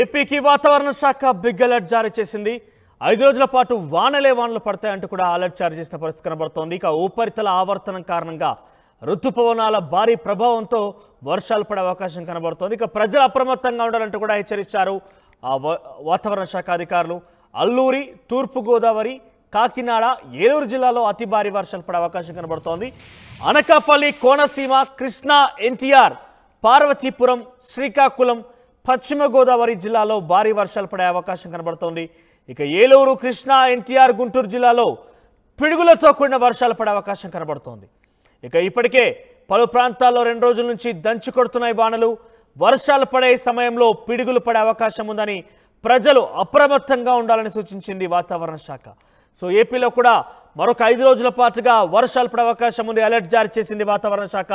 ఏపీకి వాతావరణ శాఖ బిగ్ అలర్ట్ జారీ చేసింది. 5 రోజుల పాటు వానలు పడతాయంటూ కూడా అలర్ట్ జారీ చేసిన పరిస్థితి కనబడుతోంది. ఇక ఉపరితల ఆవర్తనం కారణంగా ఋతుపవనాల భారీ ప్రభావంతో వర్షాలు పడే అవకాశం కనబడుతోంది. ఇక ప్రజలు అప్రమత్తంగా ఉండాలంటూ కూడా హెచ్చరించారు వాతావరణ శాఖ అధికారులు. అల్లూరి, తూర్పు గోదావరి, కాకినాడ, ఏలూరు జిల్లాలో అతి భారీ వర్షాలు పడే అవకాశం కనబడుతోంది. అనకాపల్లి, కోనసీమ, కృష్ణా, ఎన్టీఆర్, పార్వతీపురం, శ్రీకాకుళం, పశ్చిమ గోదావరి జిల్లాలో భారీ వర్షాలు పడే అవకాశం కనబడుతోంది. ఇక ఏలూరు, కృష్ణా, ఎన్టీఆర్, గుంటూరు జిల్లాలో పిడుగులతో కూడిన వర్షాలు పడే అవకాశం కనబడుతోంది. ఇక ఇప్పటికే పలు ప్రాంతాల్లో 2 రోజుల నుంచి దంచి కొడుతున్నాయి వానలు. వర్షాలు పడే సమయంలో పిడుగులు పడే అవకాశం ఉందని ప్రజలు అప్రమత్తంగా ఉండాలని సూచించింది వాతావరణ శాఖ. సో ఏపీలో కూడా మరొక 5 రోజుల పాటుగా వర్షాలు పడే అవకాశం ఉంది. అలర్ట్ జారీ చేసింది వాతావరణ శాఖ.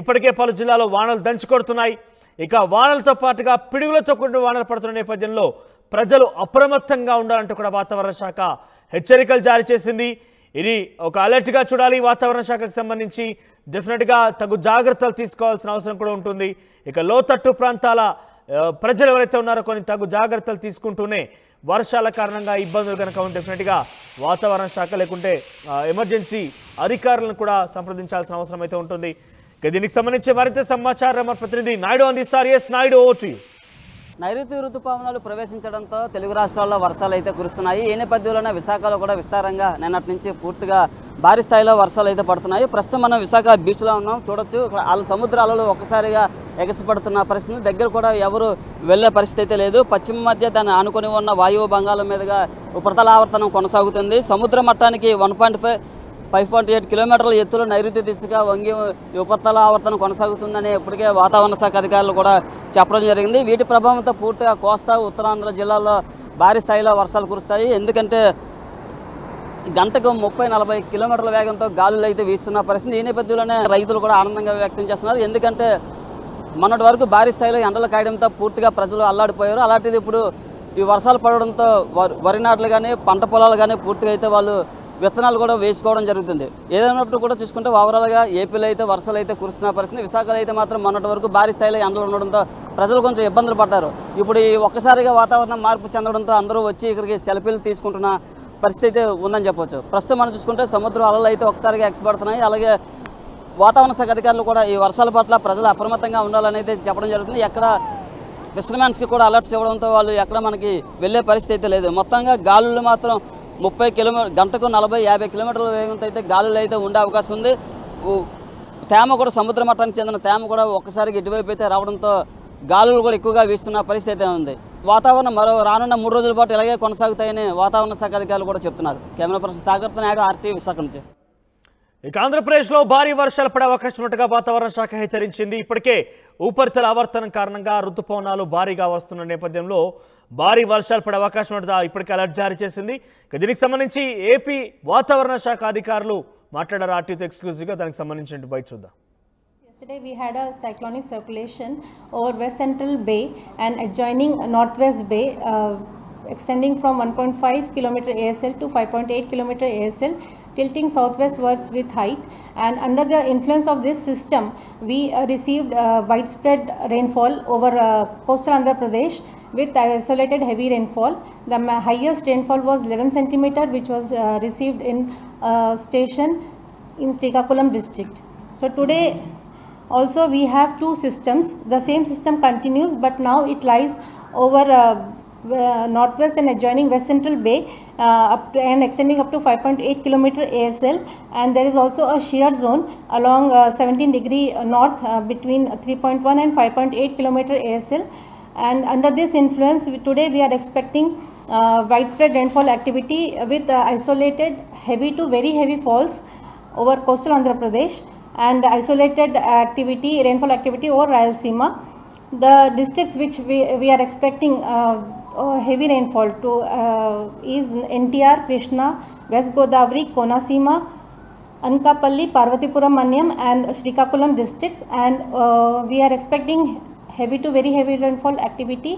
ఇప్పటికే పలు జిల్లాలో వానలు దంచి కొడుతున్నాయి. ఇక వానలతో పాటుగా పిడుగులతో కూడిన వానలు పడుతున్న నేపథ్యంలో ప్రజలు అప్రమత్తంగా ఉండాలంటూ కూడా వాతావరణ శాఖ హెచ్చరికలు జారీ చేసింది. ఇది ఒక అలర్ట్గా చూడాలి. వాతావరణ శాఖకు సంబంధించి డెఫినెట్గా తగు జాగ్రత్తలు తీసుకోవాల్సిన అవసరం కూడా ఉంటుంది. ఇక లోతట్టు ప్రాంతాల ప్రజలు ఎవరైతే ఉన్నారో కొన్ని తగు జాగ్రత్తలు తీసుకుంటూనే వర్షాల కారణంగా ఇబ్బందులు కనుక ఉంటే డెఫినెట్గా వాతావరణ శాఖ లేకుంటే ఎమర్జెన్సీ అధికారులను కూడా సంప్రదించాల్సిన అవసరం అయితే ఉంటుంది. ఇక దీనికి సంబంధించి మరింత సమాచారం మా ప్రతినిధి నాయుడు అందిస్తారు. Yes Naidu, over to you. నైరుతి ఋతుపవనాలు ప్రవేశించడంతో తెలుగు రాష్ట్రాల్లో వర్షాలు అయితే కురుస్తున్నాయి. ఈ నేపథ్యంలోనే విశాఖలో కూడా విస్తారంగా నిన్నటి నుంచి పూర్తిగా భారీ స్థాయిలో వర్షాలు అయితే పడుతున్నాయి. ప్రస్తుతం మనం విశాఖ బీచ్లో ఉన్నాం. చూడొచ్చు సముద్రాలలో ఒక్కసారిగా ఎగసిపడుతున్న పరిస్థితి. దగ్గర కూడా ఎవరు వెళ్లే పరిస్థితి అయితే లేదు. పశ్చిమ మధ్య దాన్ని ఆనుకొని ఉన్న వాయువ్య బంగాళం మీదుగా ఉపరితల ఆవర్తనం కొనసాగుతుంది. సముద్ర మట్టానికి 5.8 కిలోమీటర్ల ఎత్తులో నైరుతి దిశగా వంగి ఉపరితల ఆవర్తనం కొనసాగుతుందని ఇప్పటికే వాతావరణ శాఖ అధికారులు కూడా చెప్పడం జరిగింది. వీటి ప్రభావంతో పూర్తిగా కోస్తా, ఉత్తరాంధ్ర జిల్లాల్లో భారీ స్థాయిలో వర్షాలు కురుస్తాయి. ఎందుకంటే గంటకు 30-40 కిలోమీటర్ల వేగంతో గాలులు అయితే వీస్తున్న పరిస్థితి. ఈ నేపథ్యంలోనే రైతులు కూడా ఆనందంగా వ్యక్తం చేస్తున్నారు. ఎందుకంటే మొన్నటి వరకు భారీ స్థాయిలో ఎండలు కాయడంతో పూర్తిగా ప్రజలు అల్లాడిపోయారు. అలాంటిది ఇప్పుడు ఈ వర్షాలు పడడంతో వరి నాట్లు కానీ పంట పొలాలు కానీ పూర్తిగా అయితే వాళ్ళు విత్తనాలు కూడా వేసుకోవడం జరుగుతుంది. ఏదైనప్పుడు కూడా చూసుకుంటే ఓవరాల్గా ఏపీలో అయితే వర్షాలు అయితే కురుస్తున్న పరిస్థితి. విశాఖలో అయితే మాత్రం మొన్నటి వరకు భారీ స్థాయిలో ఎండలు ఉండడంతో ప్రజలు కొంచెం ఇబ్బందులు పడ్డారు. ఇప్పుడు ఈ ఒక్కసారిగా వాతావరణం మార్పు చెందడంతో అందరూ వచ్చి ఇక్కడికి సెల్ఫీలు తీసుకుంటున్న పరిస్థితి అయితే ఉందని చెప్పొచ్చు. ప్రస్తుతం మనం చూసుకుంటే సముద్ర అలలు అయితే ఒకసారిగా ఎగసిపడుతున్నాయి. అలాగే వాతావరణ శాఖ అధికారులు కూడా ఈ వర్షాల పట్ల ప్రజలు అప్రమత్తంగా ఉండాలని అయితే చెప్పడం జరుగుతుంది. ఎక్కడ ఫిషర్మెన్స్కి కూడా అలర్ట్స్ ఇవ్వడంతో వాళ్ళు ఎక్కడ మనకి వెళ్ళే పరిస్థితి అయితే లేదు. మొత్తంగా గాలులు మాత్రం 30 కిలోమీటర్ గంటకు 40-50 కిలోమీటర్ల వేగంతో అయితే గాలులు అయితే ఉండే అవకాశం ఉంది. తేమ కూడా సముద్ర మట్టానికి చెందిన తేమ కూడా ఒక్కసారిగా ఇటువైపు అయితే రావడంతో గాలులు కూడా ఎక్కువగా వీస్తున్న పరిస్థితి అయితే ఉంది. వాతావరణం రానున్న 3 రోజుల పాటు ఇలాగే కొనసాగుతాయని వాతావరణ శాఖ అధికారులు కూడా చెప్తున్నారు. కెమెరా పర్సన్ సాగర్తో నాయుడు, ఆర్టీవీ విశాఖ నుంచి. ఇక ఆంధ్రప్రదేశ్లో భారీ వర్షాలు పడే అవకాశం ఉన్నట్టుగా వాతావరణ శాఖ హెచ్చరించింది. ఇప్పటికే ఉపరితల ఆవర్తనం కారణంగా ఋతుపవనాలు భారీగా వస్తున్న నేపథ్యంలో భారీ వర్షాలు పడే అవకాశం ఉన్నట్టుగా ఇప్పటికే అలర్ట్ జారీ చేసింది. ఇక దీనికి సంబంధించి ఏపీ వాతావరణ శాఖ అధికారులు మాట్లాడారు ఆర్టీవీతో ఎక్స్క్లూజివ్గా. దానికి సంబంధించి బయట చూద్దాం. Yesterday we had a cyclonic circulation over West Central Bay and adjoining Northwest Bay, extending from 1.5 km ASL to 5.8 km ASL, tilting southwestwards with height. And under the influence of this system, we received widespread rainfall over coastal Andhra Pradesh with isolated heavy rainfall. The highest rainfall was 11 cm, which was received in station in Srikakulam district. So today also we have 2 systems. The same system continues, but now it lies over northwest and adjoining West Central Bay and extending up to 5.8 km ASL, and there is also a shear zone along 17° north between 3.1 and 5.8 km ASL. And under this influence, today we are expecting widespread rainfall activity with isolated heavy to very heavy falls over coastal Andhra Pradesh and isolated rainfall activity over Rayalaseema. The districts which we are expecting heavy rainfall to is NTR, Krishna, West Godavari, Konaseema, Anakapalli, Parvatipuram, Manyam and Srikakulam districts, and we are expecting heavy to very heavy rainfall activity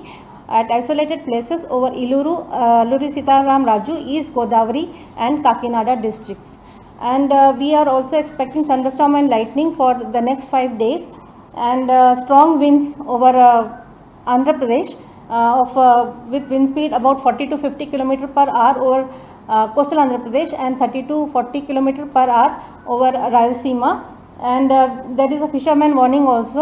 at isolated places over Iluru, Alluri Sitaram Raju, East Godavari and Kakinada districts. And we are also expecting thunderstorm and lightning for the next 5 days and strong winds over Andhra Pradesh with wind speed about 40 to 50 km per hour over coastal Andhra Pradesh and 30 to 40 km per hour over Rayalaseema. And there is a fisherman warning also.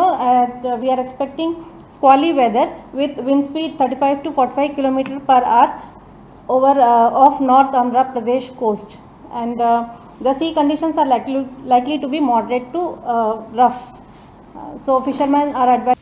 We are expecting squally weather with wind speed 35 to 45 km per hour over off North Andhra Pradesh coast. And the sea conditions are likely to be moderate to rough. So fishermen are advised